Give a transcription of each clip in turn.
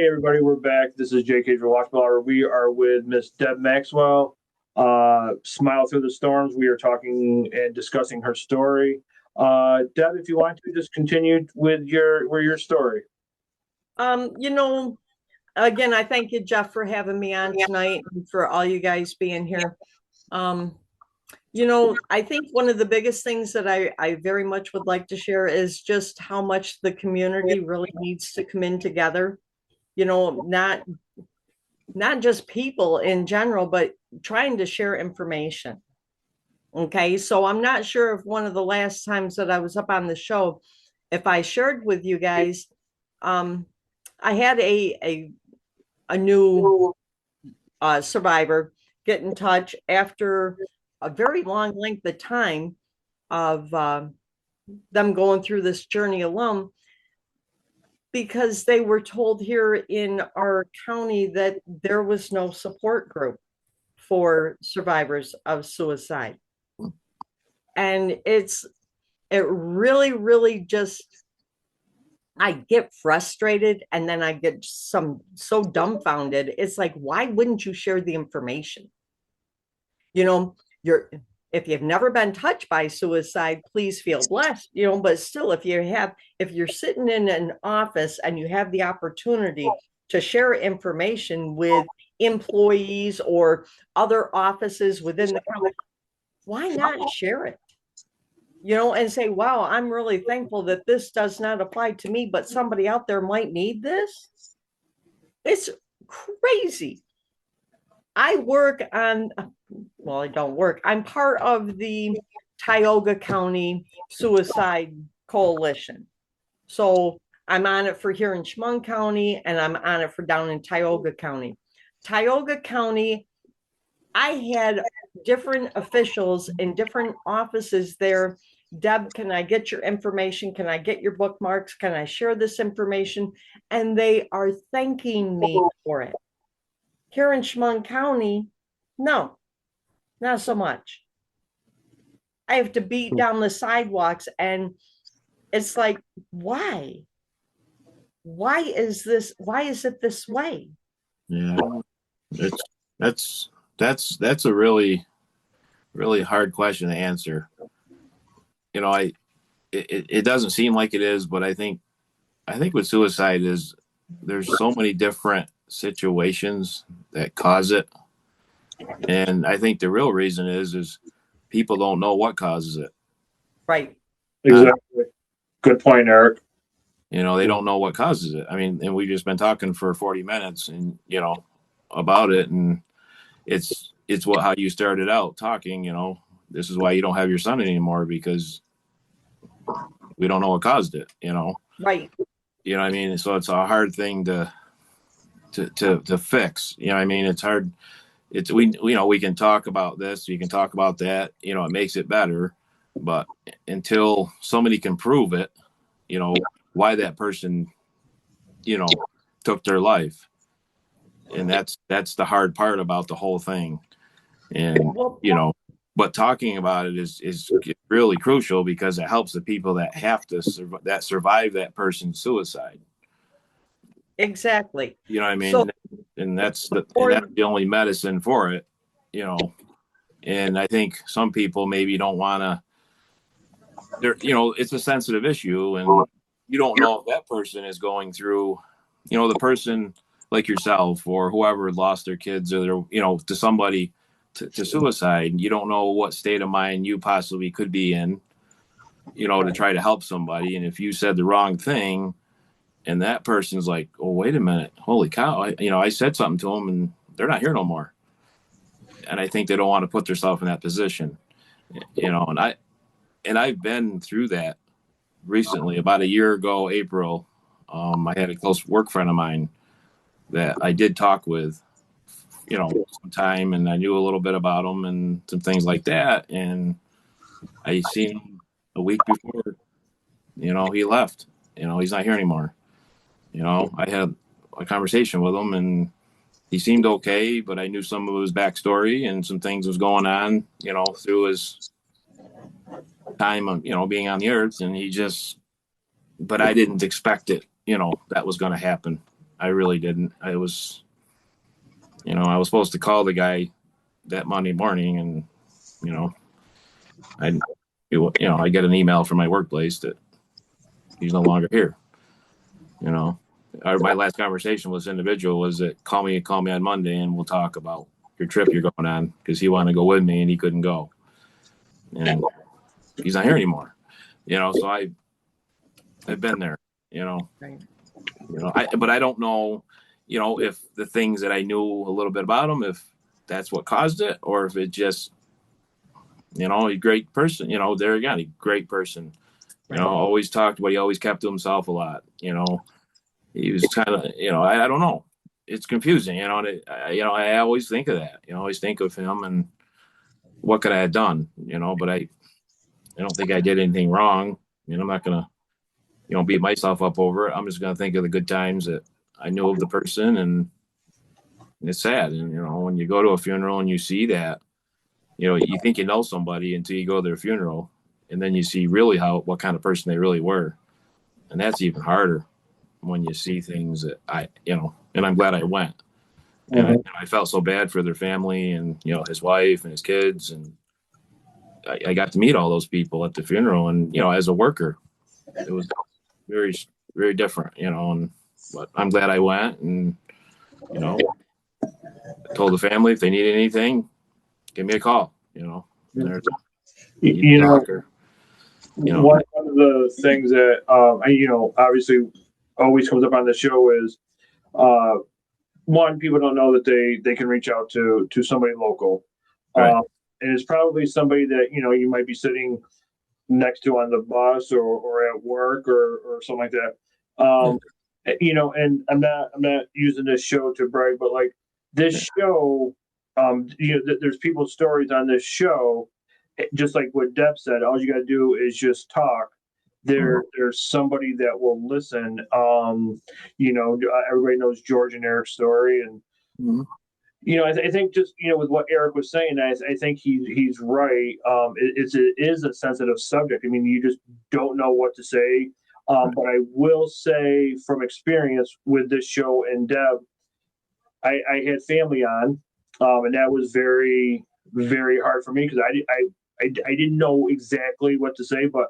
Hey everybody, we're back. This is JK'z Watchblower. We are with Miss Deb Maxwell. Smile Through the Storms. We are talking and discussing her story. Deb, if you want to just continue with your story. You know, again, I thank you, Jeff, for having me on tonight and for all you guys being here. Um, I think one of the biggest things that I very much would like to share is just how much the community really needs to come in together. Not just people in general, but trying to share information. Okay, so I'm not sure if one of the last times that I was up on the show, if I shared with you guys, um, I had a new survivor get in touch after a very long length of time of them going through this journey alone, because they were told here in our county that there was no support group for survivors of suicide. And it really, really just, I get frustrated and then I get so dumbfounded. It's like, why wouldn't you share the information? You know, if you've never been touched by suicide, please feel blessed, but still, if you're sitting in an office and you have the opportunity to share information with employees or other offices within the company, why not share it? And say, wow, I'm really thankful that this does not apply to me, but somebody out there might need this. It's crazy. I don't work. I'm part of the Tioga County Suicide Coalition. So I'm on it for here in Chemung County, and I'm on it for down in Tioga County. Tioga County, I had different officials in different offices there. Deb, can I get your information? Can I get your bookmarks? Can I share this information? And they are thanking me for it. Here in Chemung County, no, not so much. I have to beat down the sidewalks, and it's like, why? Why is it this way? Yeah, that's a really, really hard question to answer. It doesn't seem like it is, but I think with suicide is there's so many different situations that cause it. And I think the real reason is people don't know what causes it. Right. Exactly. Good point, Eric. They don't know what causes it. I mean, and we've just been talking for 40 minutes and, about it. And it's how you started out talking, this is why you don't have your son anymore, because we don't know what caused it, Right. You know what I mean? So it's a hard thing to fix. You know what I mean? It's hard. We can talk about this, we can talk about that, it makes it better. But until somebody can prove it, why that person, took their life. And that's the hard part about the whole thing. And, but talking about it is really crucial, because it helps the people that have to survive that person's suicide. Exactly. You know what I mean? And that's the only medicine for it, and I think some people maybe don't want to, it's a sensitive issue, and you don't know if that person is going through, the person like yourself or whoever lost their kids or to somebody to suicide. You don't know what state of mind you possibly could be in, to try to help somebody. And if you said the wrong thing and that person's like, oh, wait a minute, holy cow, I said something to them and they're not here no more. And I think they don't want to put themselves in that position, and I've been through that recently. About a year ago, April, I had a close work friend of mine that I did talk with, some time, and I knew a little bit about him and some things like that. And I seen him a week before, he left. He's not here anymore. I had a conversation with him, and he seemed okay, but I knew some of his backstory and some things was going on, through his time of, being on the earth. And but I didn't expect it, that was going to happen. I really didn't. I was, I was supposed to call the guy that Monday morning, and you know, I, I get an email from my workplace that he's no longer here. My last conversation with this individual was that call me on Monday, and we'll talk about your trip you're going on, because he wanted to go with me and he couldn't go, and he's not here anymore. So I've been there. Right. But I don't know, if the things that I knew a little bit about him, if that's what caused it, or if it just, a great person, there again, a great person, always talked, but he always kept to himself a lot. He was kind of, I don't know. It's confusing, and I always think of that, I always think of him and what could I have done, but I don't think I did anything wrong. I'm not going to, beat myself up over it. I'm just going to think of the good times that I knew of the person, and it's sad. And, when you go to a funeral and you see that, you think you know somebody until you go to their funeral, and then you see really what kind of person they really were. And that's even harder when you see things that and I'm glad I went. And I felt so bad for their family and, his wife and his kids. And I got to meet all those people at the funeral. And, as a worker, it was very, very different, but I'm glad I went. And, I told the family if they need anything, give me a call, There's one of the things that, obviously always comes up on the show is, one, people don't know that they can reach out to somebody local. Right. And it's probably somebody that, you might be sitting next to on the bus or at work or something like that. And I'm not using this show to brag, but like this show, there's people's stories on this show, just like what Deb said, all you got to do is just talk. There's somebody that will listen. Everybody knows George and Eric's story, and I think just with what Eric was saying, I think he's right. It is a sensitive subject. I mean, you just don't know what to say. But I will say from experience with this show and Deb, I had family on, and that was very, very hard for me because I didn't know exactly what to say, but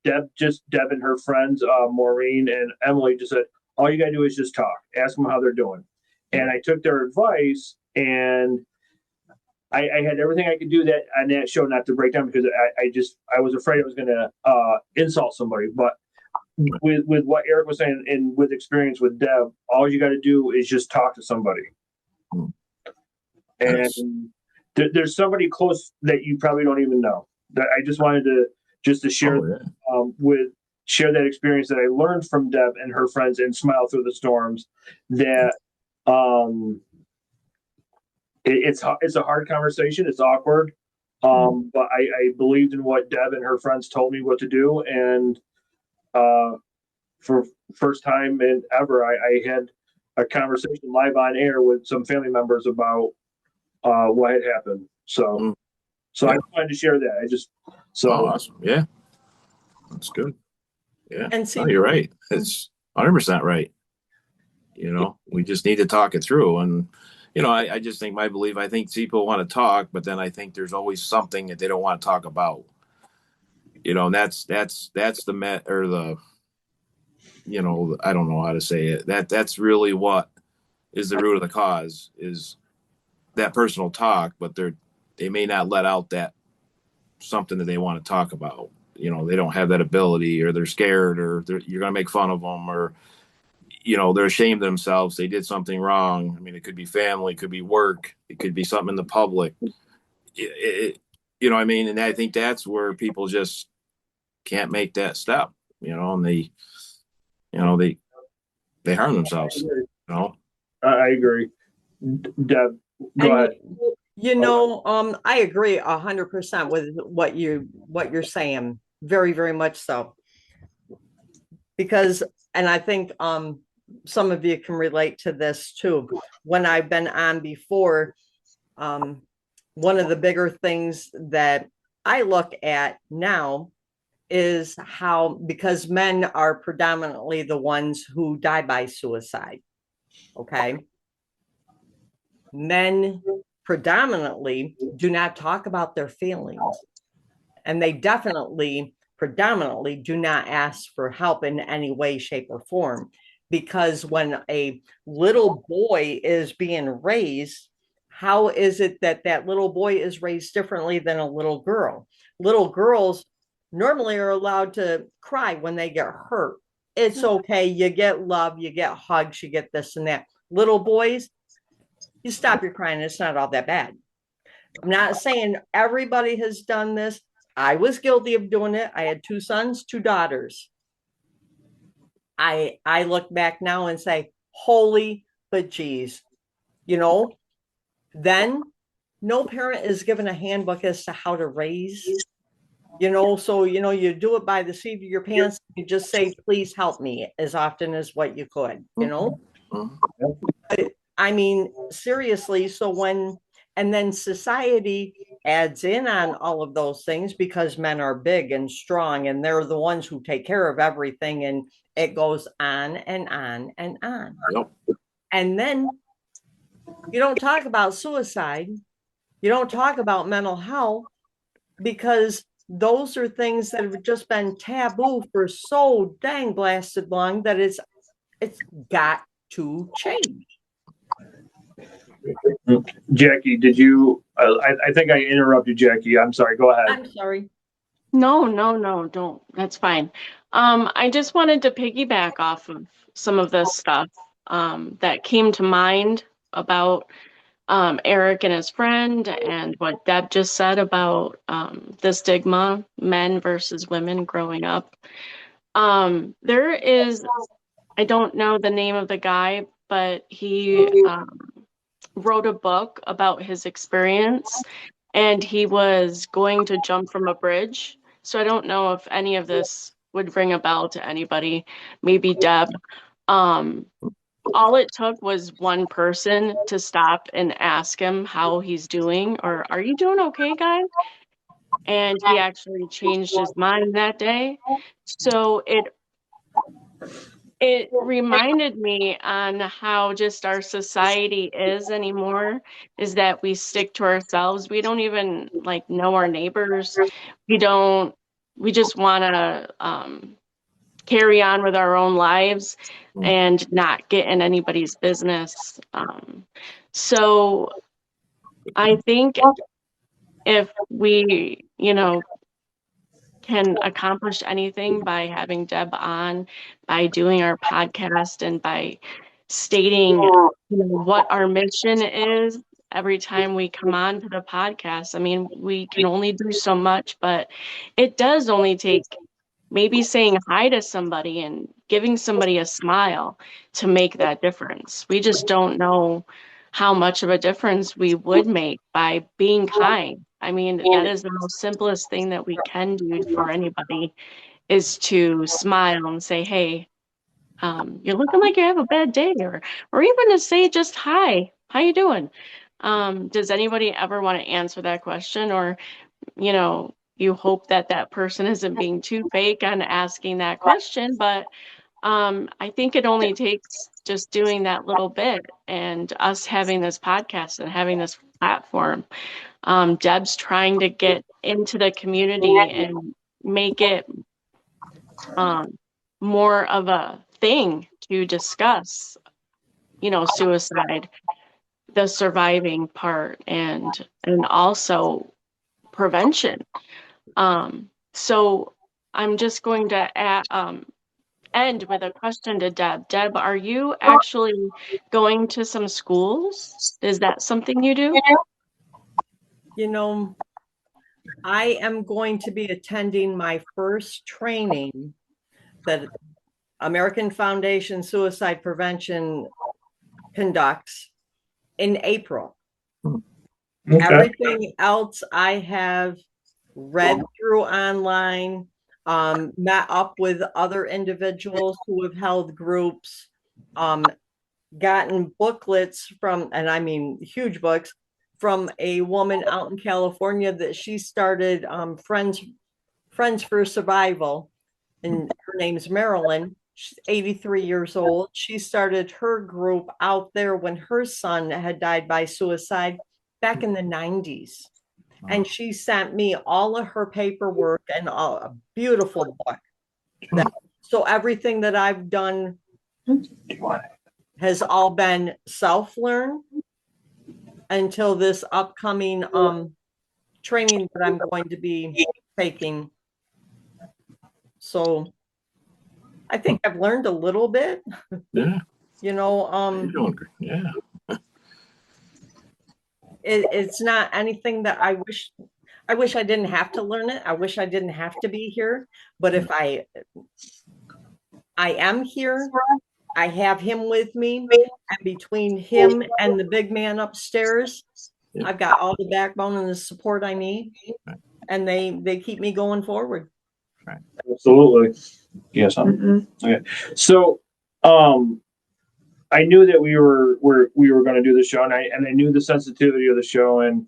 Deb and her friends, Maureen and Emily, just said, all you got to do is just talk, ask them how they're doing. And I took their advice, and I had everything I could do that on that show not to break down because I was afraid I was going to insult somebody. But with what Eric was saying and with experience with Deb, all you got to do is just talk to somebody. And there's somebody close that you probably don't even know. That I just wanted to share share that experience that I learned from Deb and her friends and Smile Through the Storms. That it's a hard conversation. It's awkward, but I believed in what Deb and her friends told me what to do, and for first time in ever, I had a conversation live on air with some family members about what had happened. So I wanted to share that. Awesome. Yeah, that's good. Yeah, And see, you're right. It's 100% right. We just need to talk it through. And, I just think I think people want to talk, but then I think there's always something that they don't want to talk about. And that's the I don't know how to say it. That's really what is the root of the cause is that personal talk, but they may not let out that something that they want to talk about. They don't have that ability, or they're scared, or you're going to make fun of them, or, they're ashamed of themselves. They did something wrong. I mean, it could be family, it could be work, it could be something in the public. You know what I mean? And I think that's where people just can't make that step, and they harm themselves, I agree. Deb, go ahead. I agree 100% with what you're saying. Very, very much so. Because, and I think some of you can relate to this too. When I've been on before, one of the bigger things that I look at now is how, because men are predominantly the ones who die by suicide. Okay. Men predominantly do not talk about their feelings, and they predominantly do not ask for help in any way, shape, or form. Because when a little boy is being raised, how is it that that little boy is raised differently than a little girl? Little girls normally are allowed to cry when they get hurt. It's okay. You get love, you get hugs, you get this and that. Little boys, you stop your crying. It's not all that bad. I'm not saying everybody has done this. I was guilty of doing it. I had 2 sons, 2 daughters. I look back now and say, holy but geez, you know, then no parent is given a handbook as to how to raise, so you do it by the seat of your pants. You just say, please help me as often as what you could. I mean, seriously. And then society adds in on all of those things because men are big and strong and they're the ones who take care of everything. And it goes on and on and on. Yep. And then you don't talk about suicide. You don't talk about mental health because those are things that have just been taboo for so dang blasted long that it's got to change. Jackie, did you? I think I interrupted Jackie. I'm sorry. Go ahead. I'm sorry. No, don't. That's fine. I just wanted to piggyback off of some of this stuff that came to mind about Eric and his friend and what Deb just said about the stigma, men versus women growing up. There is, I don't know the name of the guy, but he wrote a book about his experience, and he was going to jump from a bridge. So I don't know if any of this would ring a bell to anybody, maybe Deb. All it took was one person to stop and ask him how he's doing, or are you doing okay, guy? And he actually changed his mind that day. So it reminded me on how just our society is anymore, is that we stick to ourselves. We don't even like know our neighbors. We just want to carry on with our own lives and not get in anybody's business. So I think if we, can accomplish anything by having Deb on, by doing our podcast, and by stating what our mission is every time we come on to the podcast. I mean, we can only do so much, but it does only take maybe saying hi to somebody and giving somebody a smile to make that difference. We just don't know how much of a difference we would make by being kind. I mean, that is the most simplest thing that we can do for anybody, is to smile and say, hey, you're looking like you have a bad day, or even to say just hi, how you doing? Does anybody ever want to answer that question? Or you hope that that person isn't being too fake on asking that question. But I think it only takes just doing that little bit, and us having this podcast and having this platform. Deb's trying to get into the community and make it more of a thing to discuss, suicide, the surviving part, and also prevention. So I'm just going to end with a question to Deb. Deb, are you actually going to some schools? Is that something you do? I am going to be attending my first training that American Foundation Suicide Prevention conducts in April. Okay. Everything else I have read through online, met up with other individuals who have held groups, gotten booklets from, and I mean huge books, from a woman out in California that she started Friends for Survival, and her name's Marilyn. She's 83 years old. She started her group out there when her son had died by suicide back in the 90s. And she sent me all of her paperwork and a beautiful book. So everything that I've done has all been self-learned until this upcoming training that I'm going to be taking. So I think I've learned a little bit. Yeah. You know, You're doing great. Yeah. it's not anything that I wish I didn't have to learn it. I wish I didn't have to be here. But if I am here, I have him with me, and between him and the big man upstairs, I've got all the backbone and the support I need, and they keep me going forward. Right. Absolutely. Yes. Okay. So, I knew that we were going to do the show, and I knew the sensitivity of the show, and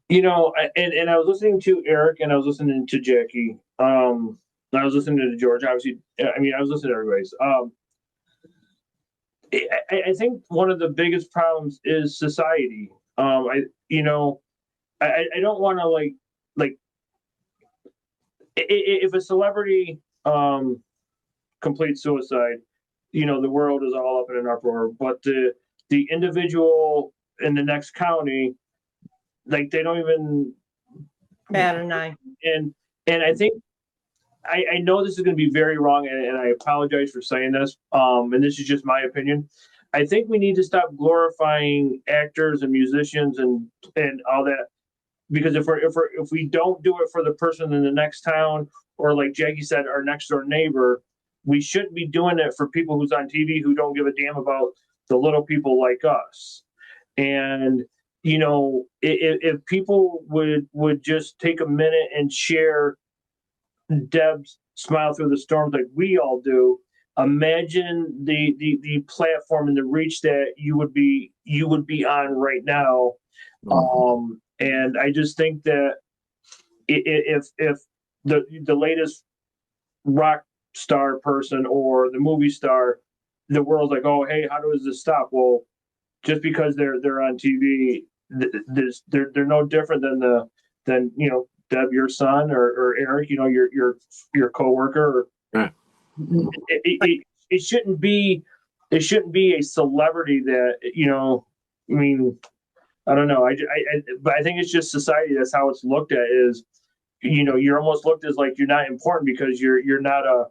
you know, and I was listening to Eric, and I was listening to Jackie, and I was listening to George. Obviously, I mean, I was listening to everybody's. I think one of the biggest problems is society. I don't want to like if a celebrity completes suicide, you know, the world is all up in an uproar. But the individual in the next county, like they don't even Bat an eye. And I think I know this is going to be very wrong, and I apologize for saying this. And this is just my opinion. I think we need to stop glorifying actors and musicians and all that, because if we don't do it for the person in the next town, or like Jackie said, our next door neighbor, we shouldn't be doing it for people who's on TV who don't give a damn about the little people like us. And you know, if people would just take a minute and share Deb's Smile Through the Storms like we all do, imagine the platform and the reach that you would be on right now. And I just think that if the latest rock star person or the movie star, the world's like, oh hey, how does this stop? Well, just because they're on TV, they're no different than you know, Deb, your son, or Eric, you know, your coworker. Right. It shouldn't be a celebrity that, you know. I mean, I don't know. But I think it's just society. That's how it's looked at. Is, you know, you're almost looked as like you're not important because you're not a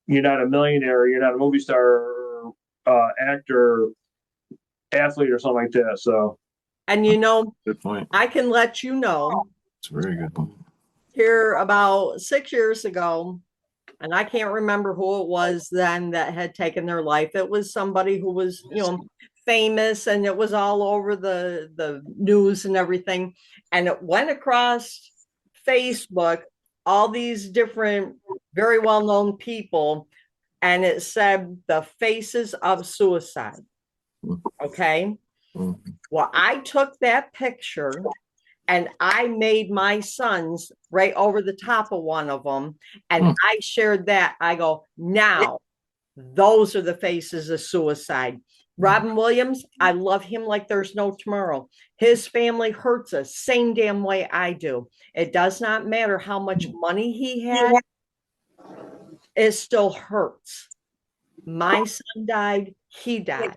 millionaire, or you're not a movie star, or actor, athlete, or something like that. So. And you know, Good point. I can let you know. It's a very good point. Here about 6 years ago, and I can't remember who it was then that had taken their life. It was somebody who was, you know, famous, and it was all over the news and everything. And it went across Facebook, all these different, very well-known people, and it said the faces of suicide. Okay. Well, I took that picture and I made my sons right over the top of one of them, and I shared that. I go, now those are the faces of suicide. Robin Williams, I love him like there's no tomorrow. His family hurts us same damn way I do. It does not matter how much money he had, it still hurts. My son died, he died.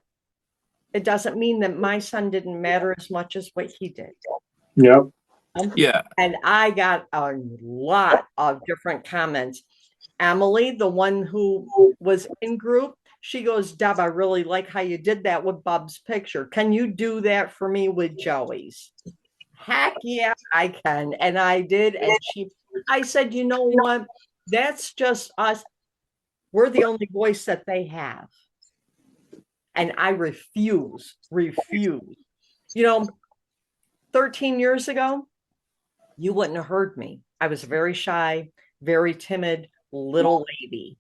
It doesn't mean that my son didn't matter as much as what he did. Yep. Yeah. And I got a lot of different comments. Emily, the one who was in group, she goes, Deb, I really like how you did that with Bub's picture. Can you do that for me with Joey's? Heck yeah, I can. And I did. And I said, you know what? That's just us. We're the only voice that they have. And I refuse. You know, 13 years ago, you wouldn't have heard me. I was very shy, very timid little lady.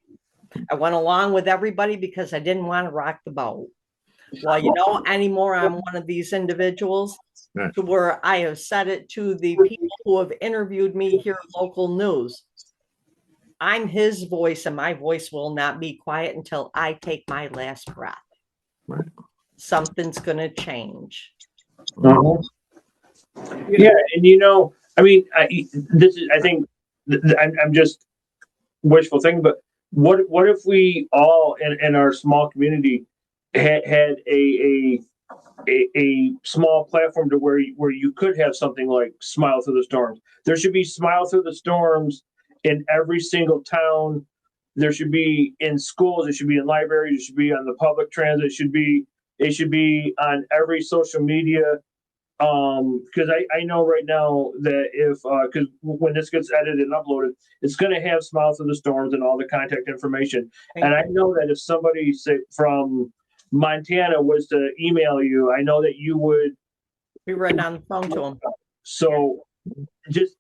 I went along with everybody because I didn't want to rock the boat. Well, you know, anymore, I'm one of these individuals to where I have said it to the people who have interviewed me here at local news. I'm his voice, and my voice will not be quiet until I take my last breath. Right. Something's going to change. Uh-huh. Yeah, and I mean, I think I'm just wishful thinking, but what if we all in our small community had a small platform to where you could have something like Smile Through the Storms. There should be Smile Through the Storms in every single town. There should be in schools. It should be in libraries. It should be on the public transit. It should be on every social media. Because I know right now that if because when this gets edited and uploaded, it's going to have Smile Through the Storms and all the contact information. And I know that if somebody say from Montana was to email you, I know that you would be right on the phone to him. So just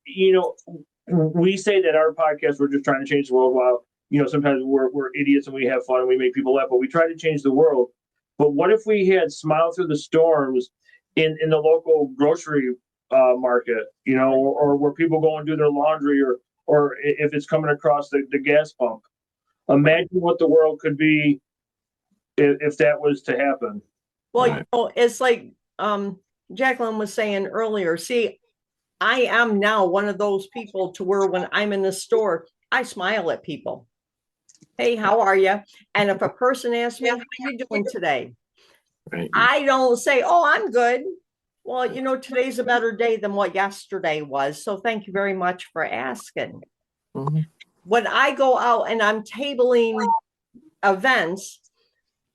we say that our podcast we're just trying to change the world. While sometimes we're idiots and we have fun and we make people laugh, but we try to change the world. But what if we had Smile Through the Storms in the local grocery market, or where people go and do their laundry, or if it's coming across the gas pump? Imagine what the world could be if that was to happen. Well, it's like Jacqueline was saying earlier. See, I am now one of those people to where when I'm in the store, I smile at people. Hey, how are you? And if a person asks me, how are you doing today? Right. I don't say, oh, I'm good. Well, today's a better day than what yesterday was. So thank you very much for asking. Mm-hmm. When I go out and I'm tabling events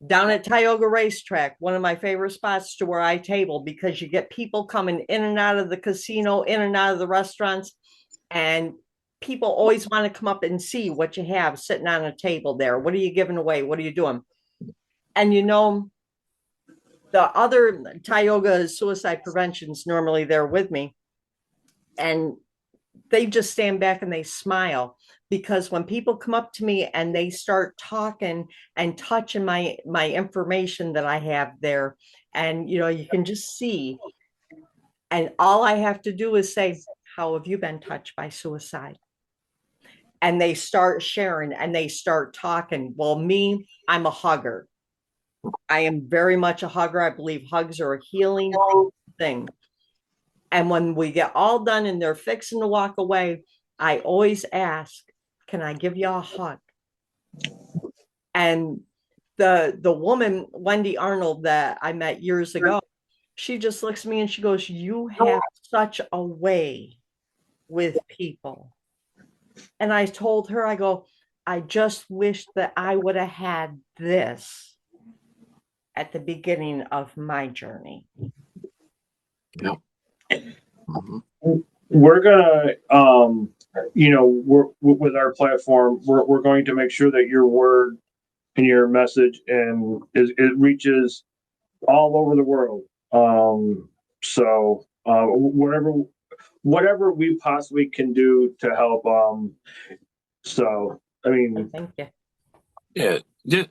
down at Tioga Racetrack, one of my favorite spots to where I table, because you get people coming in and out of the casino, in and out of the restaurants, and people always want to come up and see what you have sitting on a table there. What are you giving away? What are you doing? And the other Tioga suicide prevention's normally there with me, and they just stand back and they smile, because when people come up to me and they start talking and touching my information that I have there, and you can just see, and all I have to do is say, how have you been touched by suicide? And they start sharing and they start talking. Well, me, I'm a hugger. I am very much a hugger. I believe hugs are a healing thing. And when we get all done and they're fixing to walk away, I always ask, can I give you a hug? And the woman, Wendy Arnold, that I met years ago, she just looks at me and she goes, you have such a way with people. And I told her, I go, I just wish that I would have had this at the beginning of my journey. Yep. Mm-hmm. We're gonna we're with our platform, we're going to make sure that your word and your message and it reaches all over the world. So whatever we possibly can do to help. So I mean, thank you. Yeah,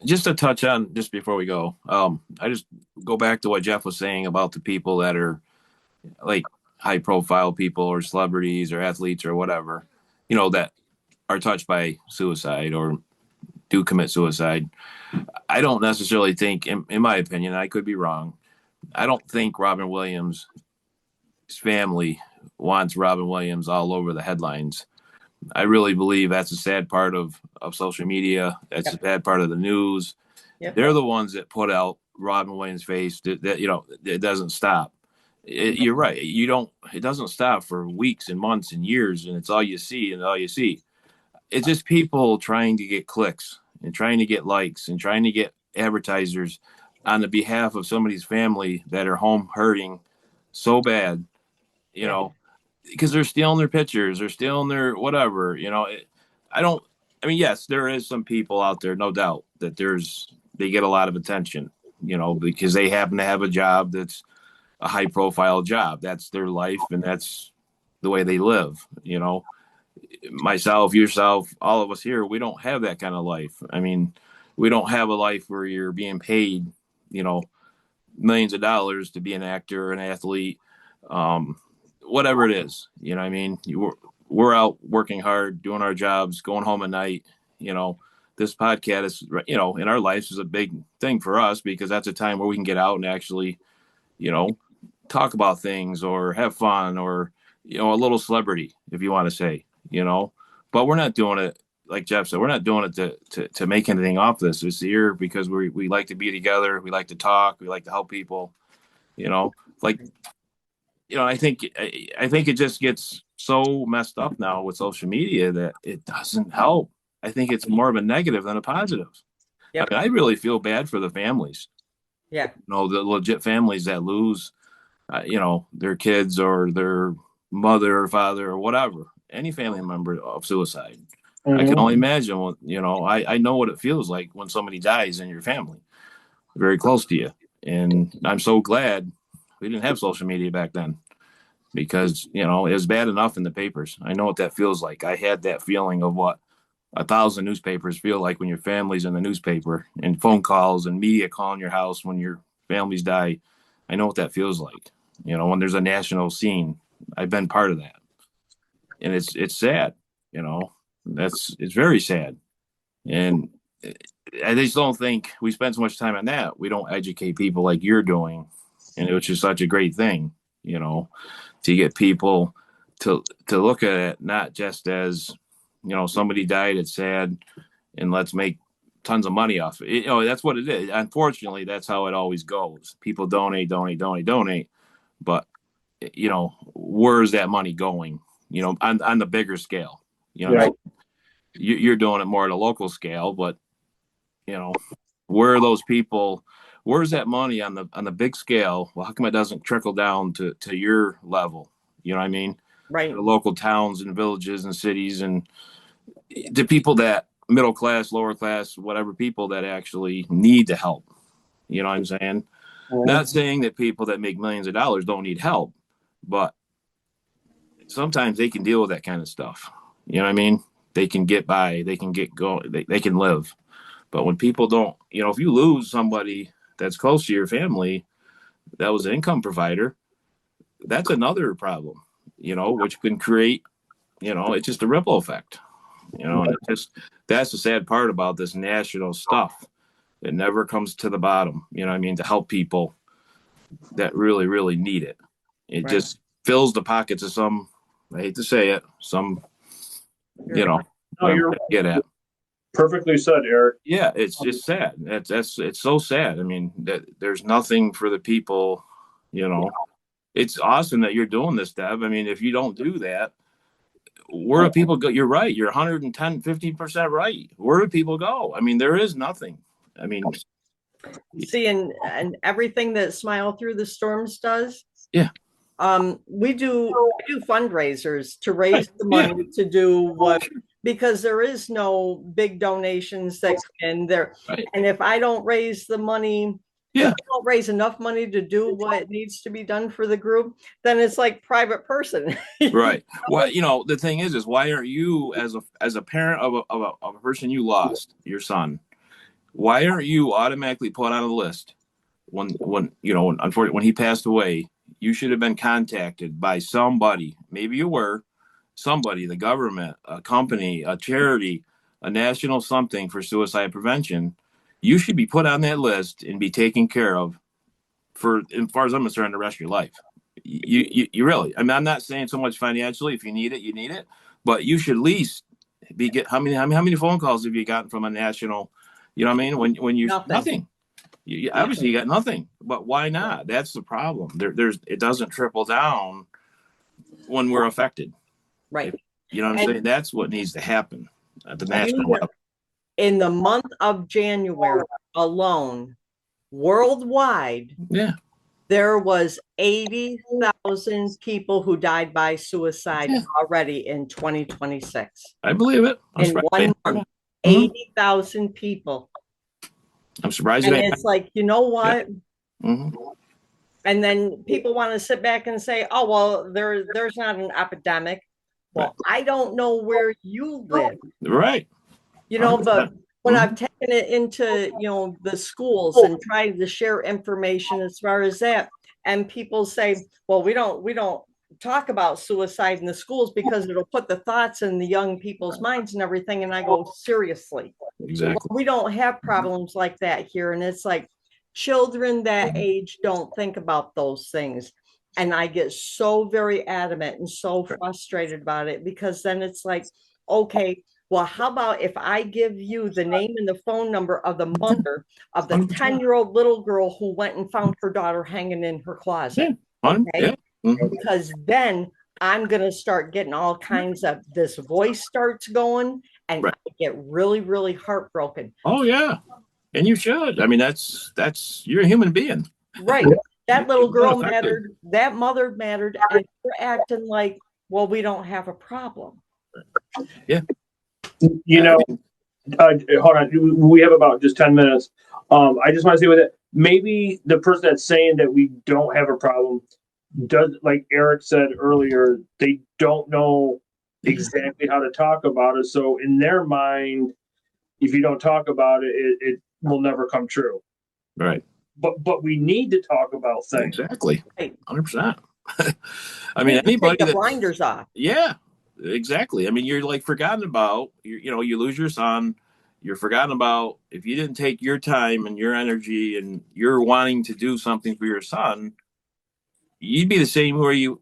just to touch on, just before we go, I just go back to what Jeff was saying about the people that are like high profile people or celebrities or athletes or whatever, that are touched by suicide or do commit suicide. I don't necessarily think, in my opinion, I could be wrong, I don't think Robin Williams' family wants Robin Williams all over the headlines. I really believe that's a sad part of social media. That's a bad part of the news. Yep. They're the ones that put out Robin Williams' face that it doesn't stop. You're right. It doesn't stop for weeks and months and years, and it's all you see and all you see. It's just people trying to get clicks and trying to get likes and trying to get advertisers on the behalf of somebody's family that are home hurting so bad, because they're stealing their pictures, they're stealing their whatever, yes, there is some people out there, no doubt, that they get a lot of attention, because they happen to have a job that's a high profile job. That's their life and that's the way they live. Myself, yourself, all of us here, we don't have that kind of life. I mean, we don't have a life where you're being paid, millions of dollars to be an actor, an athlete, whatever it is. we're out working hard, doing our jobs, going home at night. This podcast is, in our lives is a big thing for us because that's a time where we can get out and actually, talk about things or have fun or, a little celebrity, if you want to say, but we're not doing it. Like Jeff said, we're not doing it to make anything off this. It's here because we like to be together. We like to talk. We like to help people, like, I think it just gets so messed up now with social media that it doesn't help. I think it's more of a negative than a positive. Yep. I really feel bad for the families. Yeah. The legit families that lose, their kids or their mother or father or whatever, any family member of suicide. I can only imagine what, I know what it feels like when somebody dies in your family, very close to you. And I'm so glad we didn't have social media back then because, it was bad enough in the papers. I know what that feels like. I had that feeling of what 1,000 newspapers feel like when your family's in the newspaper and phone calls and media calling your house when your families die. I know what that feels like. When there's a national scene, I've been part of that. And it's sad, it's very sad. And I just don't think we spend so much time on that. We don't educate people like you're doing. And which is such a great thing, to get people to look at it, not just as, somebody died, it's sad, and let's make tons of money off it. That's what it is. Unfortunately, that's how it always goes. People donate. But, where's that money going? On the bigger scale, Right. You're doing it more at a local scale, but, where are those people? Where's that money on the big scale? Well, how come it doesn't trickle down to your level? You know what I mean? Right. The local towns and villages and cities and the people that middle class, lower class, whatever people that actually need the help. You know what I'm saying? Not saying that people that make millions of dollars don't need help, but sometimes they can deal with that kind of stuff. You know what I mean? They can get by, they can get going, they can live. But when people don't, if you lose somebody that's close to your family that was an income provider, that's another problem, which can create, it's just a ripple effect, and that's the sad part about this national stuff. It never comes to the bottom, to help people that really, really need it. It Right. just fills the pockets of some, I hate to say it, some, No, you're get at. perfectly said, Eric. Yeah, it's just sad. It's so sad. I mean, that there's nothing for the people, It's awesome that you're doing this, Deb. I mean, if you don't do that, where do people go? You're right. You're 110, 50% right. Where do people go? I mean, there is nothing. I mean, See, and everything that Smile Through the Storms does. Yeah. We do fundraisers to raise the money to do what, because there is no big donations that come in there. Right. And if I don't raise the money, if I don't raise enough money to do what needs to be done for the group, then it's like private person. Right. Well, the thing is why aren't you, as a parent of a person you lost, your son, why aren't you automatically put on a list when unfortunately when he passed away? You should have been contacted by somebody. Maybe you were somebody, the government, a company, a charity, a national something for suicide prevention. You should be put on that list and be taken care of for, as far as I'm concerned, the rest of your life. You really, I mean, I'm not saying so much financially. If you need it, you need it, but you should at least how many phone calls have you gotten from a national, you know what I mean? When you nothing. Obviously you got nothing, but why not? That's the problem. It doesn't trickle down when we're affected. Right. You know what I'm saying? That's what needs to happen at the national level. In the month of January alone, worldwide, there was 80,000 people who died by suicide already in 2026. I believe it. In 1 month, 80,000 people. I'm surprised. And it's like, you know what? Mm-hmm. And then people want to sit back and say, oh, well, there's not an epidemic. Well, I don't know where you live. Right. But when I've taken it into, the schools and tried to share information as far as that, and people say, well, we don't talk about suicide in the schools because it'll put the thoughts in the young people's minds and everything. And I go, seriously, Exactly. we don't have problems like that here. And it's like children that age don't think about those things. And I get so very adamant and so frustrated about it, because then it's like, okay, well, how about if I give you the name and the phone number of the mother of the 10-year-old little girl who went and found her daughter hanging in her closet? Okay. Yeah. Mm-hmm. Because then I'm going to start getting all kinds of, this voice starts going, and Right. I get really, really heartbroken. Oh, yeah. And you should. I mean, you're a human being. Right. That little girl mattered. That mother mattered. And you're acting like, well, we don't have a problem. Yeah. You know, hold on. We have about just 10 minutes. I just want to say with it, maybe the person that's saying that we don't have a problem does, like Eric said earlier, they don't know exactly how to talk about it. So in their mind, if you don't talk about it, it will never come true. Right. But we need to talk about things. Exactly. Right. 100%. I mean, anybody take the blinders off. Yeah, exactly. I mean, you're like forgotten about, you lose your son. You're forgotten about if you didn't take your time and your energy and you're wanting to do something for your son, you'd be the same way you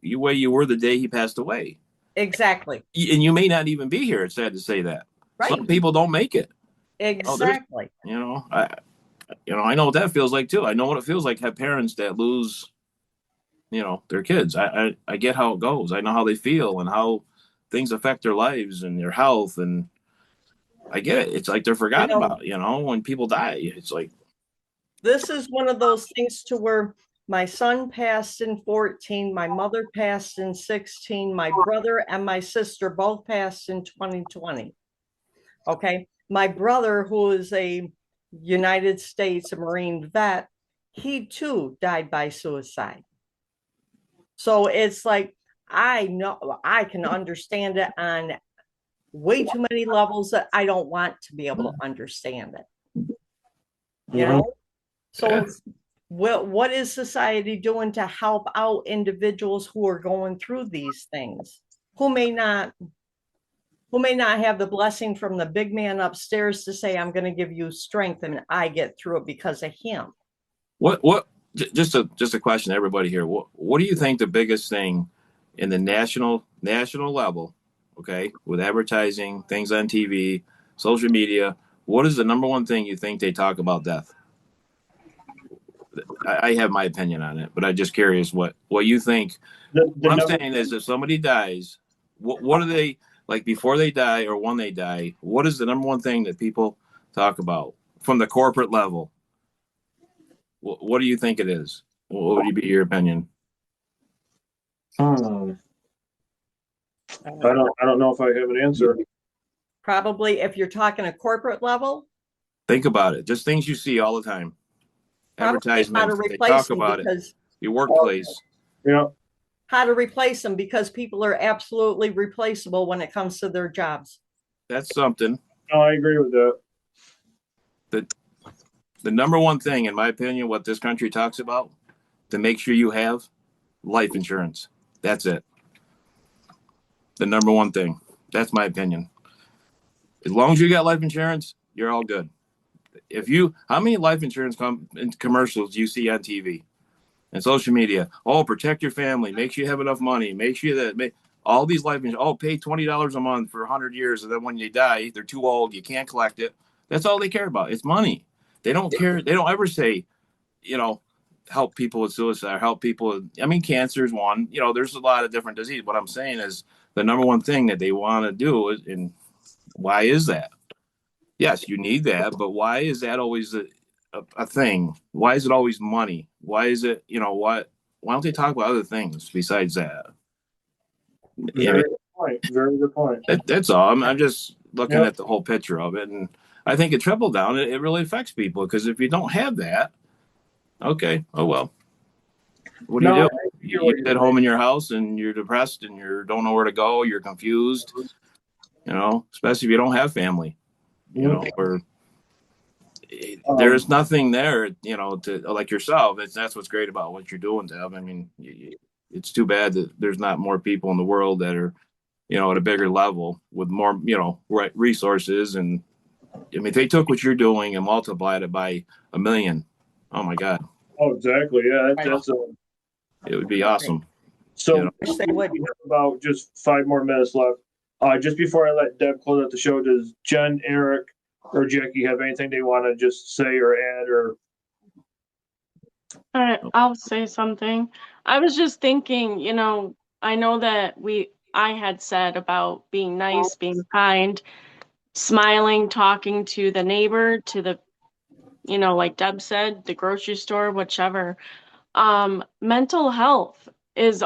were the day he passed away. Exactly. And you may not even be here. It's sad to say that. Right. Some people don't make it. Exactly. I know what that feels like too. I know what it feels like to have parents that lose, their kids. I get how it goes. I know how they feel and how things affect their lives and their health. And I get it. It's like they're forgotten about, when people die. It's like, this is one of those things to where my son passed in 14, my mother passed in 16, my brother and my sister both passed in 2020. Okay. My brother, who is a United States Marine vet, he too died by suicide. So it's like, I know I can understand it on way too many levels that I don't want to be able to understand it. You know? So what is society doing to help out individuals who are going through these things, who may not have the blessing from the big man upstairs to say, I'm going to give you strength and I get through it because of him? Just a question to everybody here. What do you think the biggest thing in the national level, okay, with advertising, things on TV, social media, what is the number one thing you think they talk about death? I have my opinion on it, but I'm just curious what you think. What I'm saying is, if somebody dies, what are they like before they die or when they die? What is the number one thing that people talk about from the corporate level? What do you think it is? What would be your opinion? I don't know if I have an answer. Probably if you're talking a corporate level. Think about it. Just things you see all the time. Advertisements. They talk about it. Your workplace. How to replace them, because people are absolutely replaceable when it comes to their jobs. That's something. No, I agree with that. The number one thing, in my opinion, what this country talks about, to make sure you have life insurance. That's it. The number one thing. That's my opinion. As long as you got life insurance, you're all good. How many life insurance commercials do you see on TV and social media? Oh, protect your family. Make sure you have enough money. Make sure that all these life insurance. Oh, pay $20 a month for 100 years, and then when you die, they're too old. You can't collect it. That's all they care about. It's money. They don't care. They don't ever say, help people with suicide, help people with, cancer is one. There's a lot of different diseases. What I'm saying is the number one thing that they want to do is, and why is that? Yes, you need that, but why is that always a thing? Why is it always money? Why is it, why don't they talk about other things besides that? Very good point. Very good point. That's all. I'm just looking at the whole picture of it. And I think it trickle down. It really affects people, because if you don't have that, okay, oh well. What do you do? You sit home in your house and you're depressed and you don't know where to go. You're confused, especially if you don't have family. Or there's nothing there, to like yourself. That's what's great about what you're doing, Deb. it's too bad that there's not more people in the world that are, at a bigger level with more, right resources. And I mean, if they took what you're doing and multiplied it by 1 million, oh my God, Oh, exactly. Yeah, that's it would be awesome. so. Wish they would. We have about just 5 more minutes left. Just before I let Deb close out the show, does Jen, Eric, or Jackie have anything they want to just say or add? Or All right, I'll say something. I was just thinking, I know that I had said about being nice, being kind, smiling, talking to the neighbor, to the, like Deb said, the grocery store, whichever. Mental health is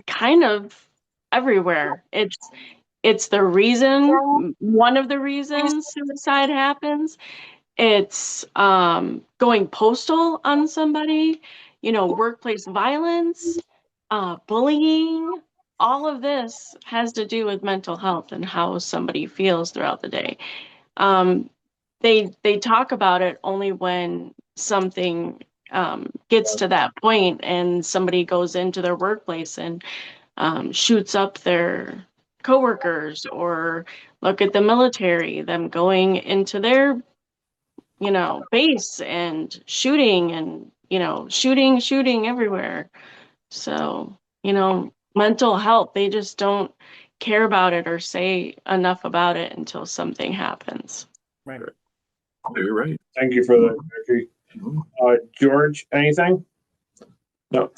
kind of everywhere. It's the reason, one of the reasons suicide happens. It's going postal on somebody, workplace violence, bullying. All of this has to do with mental health and how somebody feels throughout the day. Um, they talk about it only when something gets to that point and somebody goes into their workplace and shoots up their coworkers, or look at the military, them going into their base and shooting and, shooting everywhere. So, mental health, they just don't care about it or say enough about it until something happens. Right. You're right. thank you for that, Jackie. George, anything? No.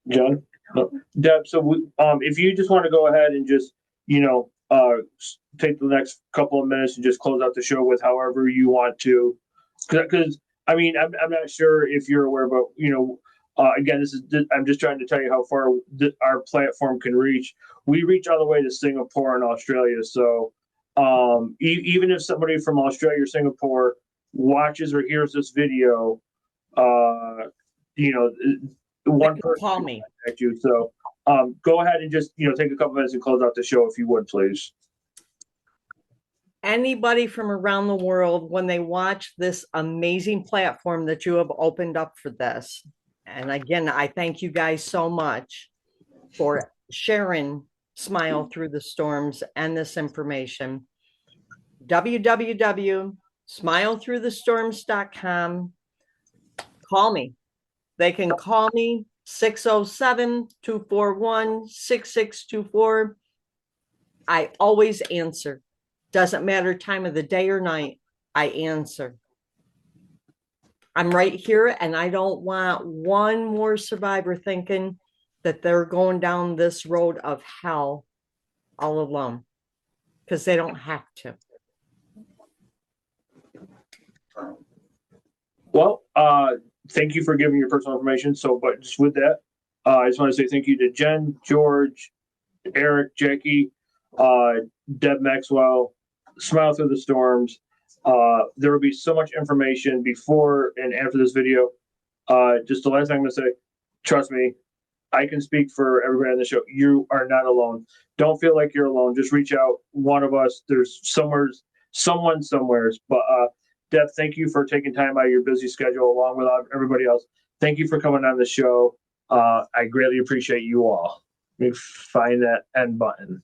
Jen? No. Deb, so if you just want to go ahead and just, take the next couple of minutes and just close out the show with however you want to. Because, I mean, I'm not sure if you're aware, but, again, I'm just trying to tell you how far our platform can reach. We reach all the way to Singapore and Australia. So even if somebody from Australia or Singapore watches or hears this video, one person Call can me. contact you. So go ahead and just take a couple minutes and close out the show if you would, please. Anybody from around the world, when they watch this amazing platform that you have opened up for this, and again, I thank you guys so much for sharing Smile Through the Storms and this information. www.smilethroughthestorms.com. Call me. They can call me 607-241-6624. I always answer. Doesn't matter time of the day or night, I answer. I'm right here, and I don't want one more survivor thinking that they're going down this road of hell all alone, because they don't have to. Well, thank you for giving your personal information. So, but just with that, I just want to say thank you to Jen, George, Eric, Jackie, Deb Maxwell, Smile Through the Storms. There will be so much information before and after this video. Just the last thing I'm going to say, trust me, I can speak for everybody on the show. You are not alone. Don't feel like you're alone. Just reach out. One of us, there's someone somewheres. But Deb, thank you for taking time out of your busy schedule along with everybody else. Thank you for coming on the show. I greatly appreciate you all. Let me find that end button.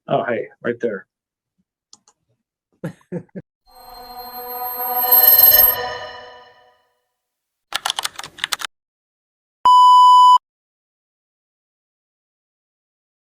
Oh, hey, right there.